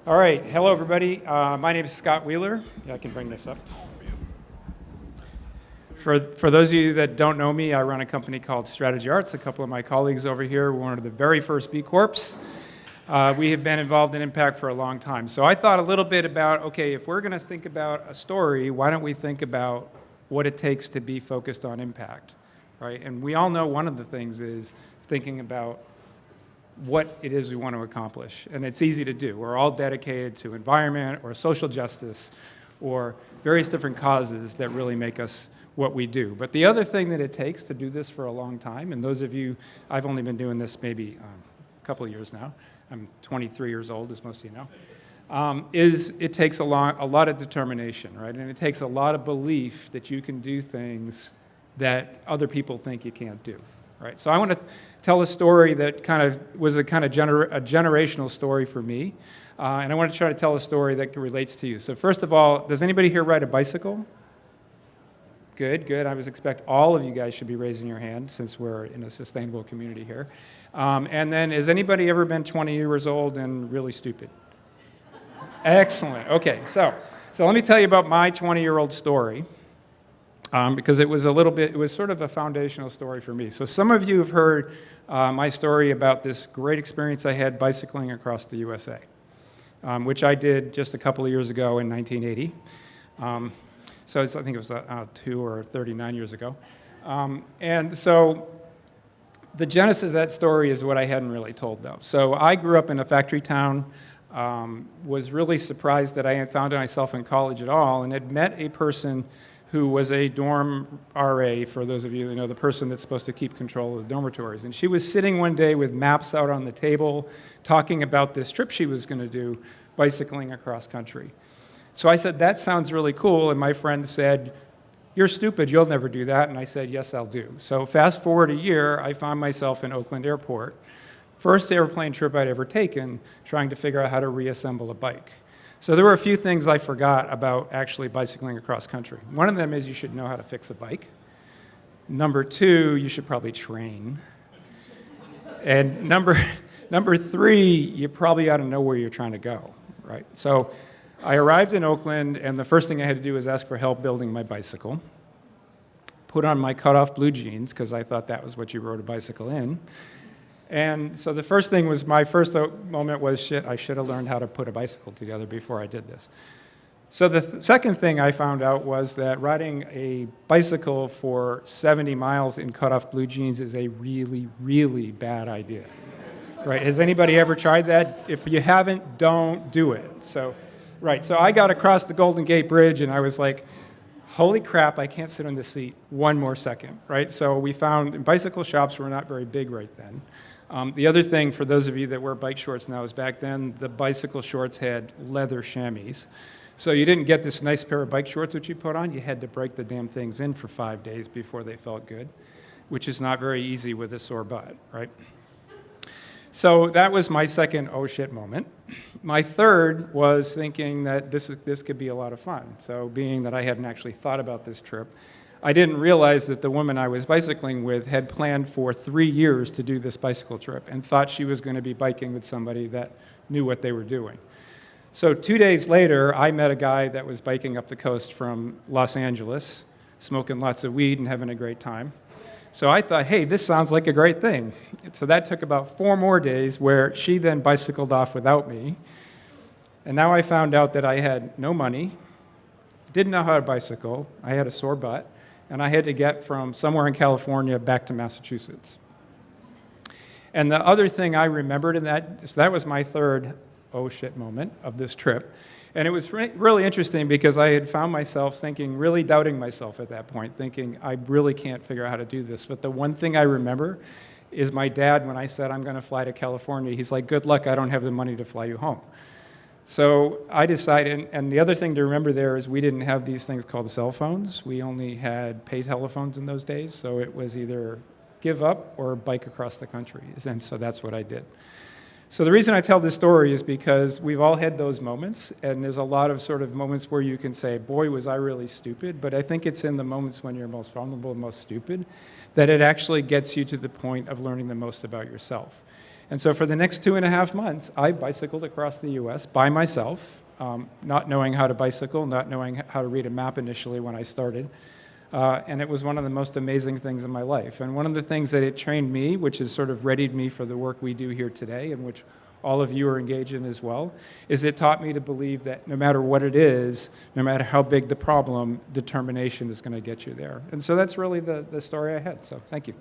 All right, hello everybody. My name is Scott Wheeler. Yeah, I can bring this up. For those of you that don't know me, I run a company called Strategy Arts. A couple of my colleagues over here were one of the very first B Corps. We have been involved in impact for a long time. So I thought a little bit about, okay, if we're going to think about a story, why don't we think about what it takes to be focused on impact, right? And we all know one of the things is thinking about what it is we want to accomplish. And it's easy to do. We're all dedicated to environment or social justice or various different causes that really make us what we do. But the other thing that it takes to do this for a long time, and those of you, I've only been doing this maybe a couple of years now. I'm 23 years old, as most of you know, is it takes a lot of determination, right? And it takes a lot of belief that you can do things that other people think you can't do. Right, so I want to tell a story that kind of was a generational story for me, and I want to try to tell a story that relates to you. So first of all, does anybody here ride a bicycle? Good, good. I was expect all of you guys should be raising your hand since we're in a sustainable community here. And then, has anybody ever been 20 years old and really stupid? Excellent. Okay, so let me tell you about my 20-year-old story. Because it was sort of a foundational story for me. So some of you have heard my story about this great experience I had bicycling across the USA, which I did just a couple of years ago in 1980. I think it was 2 or 39 years ago. And so the genesis of that story is what I hadn't really told, though. So I grew up in a factory town, was really surprised that I had found myself in college at all, and had met a person who was a dorm RA, for those of you who know, the person that's supposed to keep control of the dormitories. And she was sitting one day with maps out on the table, talking about this trip she was going to do, bicycling across country. So I said, that sounds really cool, and my friend said, you're stupid, you'll never do that, and I said, yes, I'll do. So fast forward a year, I found myself in Oakland Airport, first airplane trip I'd ever taken, trying to figure out how to reassemble a bike. So there were a few things I forgot about actually bicycling across country. One of them is you should know how to fix a bike. Number 2, you should probably train. And number 3, you probably ought to know where you're trying to go, right? So I arrived in Oakland, and the first thing I had to do was ask for help building my bicycle. Put on my cut-off blue jeans, because I thought that was what you rode a bicycle in. And so the first thing was, my first moment was, shit, I should have learned how to put a bicycle together before I did this. So the second thing I found out was that riding a bicycle for 70 miles in cut-off blue jeans is a really, really bad idea. Right? Has anybody ever tried that? If you haven't, don't do it. So I got across the Golden Gate Bridge, and I was like, holy crap, I can't sit on this seat one more second, right? So we found bicycle shops were not very big right then. The other thing, for those of you that wear bike shorts now, is back then the bicycle shorts had leather chamois. So you didn't get this nice pair of bike shorts which you put on. You had to break the damn things in for 5 days before they felt good, which is not very easy with a sore butt, right? So that was my second oh shit moment. My third was thinking that this could be a lot of fun. So being that I hadn't actually thought about this trip, I didn't realize that the woman I was bicycling with had planned for 3 years to do this bicycle trip and thought she was going to be biking with somebody that knew what they were doing. So 2 days later, I met a guy that was biking up the coast from Los Angeles, smoking lots of weed and having a great time. So I thought, hey, this sounds like a great thing. So that took about 4 more days, where she then bicycled off without me. And now I found out that I had no money, didn't know how to bicycle, I had a sore butt, and I had to get from somewhere in California back to Massachusetts. And the other thing I remembered so that was my third oh shit moment of this trip. And it was really interesting, because I had found myself really doubting myself at that point, thinking, I really can't figure out how to do this. But the one thing I remember is my dad, when I said I'm going to fly to California, he's like, good luck, I don't have the money to fly you home. So I decided, and the other thing to remember there is we didn't have these things called cell phones. We only had pay telephones in those days, so it was either give up or bike across the country. And so that's what I did. So the reason I tell this story is because we've all had those moments, and there's a lot of sort of moments where you can say, boy, was I really stupid, but I think it's in the moments when you're most vulnerable and most stupid that it actually gets you to the point of learning the most about yourself. And so for the next 2.5 months, I bicycled across the US by myself, not knowing how to bicycle, not knowing how to read a map initially when I started. And it was one of the most amazing things in my life. And one of the things that it trained me, which has sort of readied me for the work we do here today, and which all of you are engaged in as well, is it taught me to believe that no matter what it is, no matter how big the problem, determination is going to get you there. And so that's really the story I had. So thank you.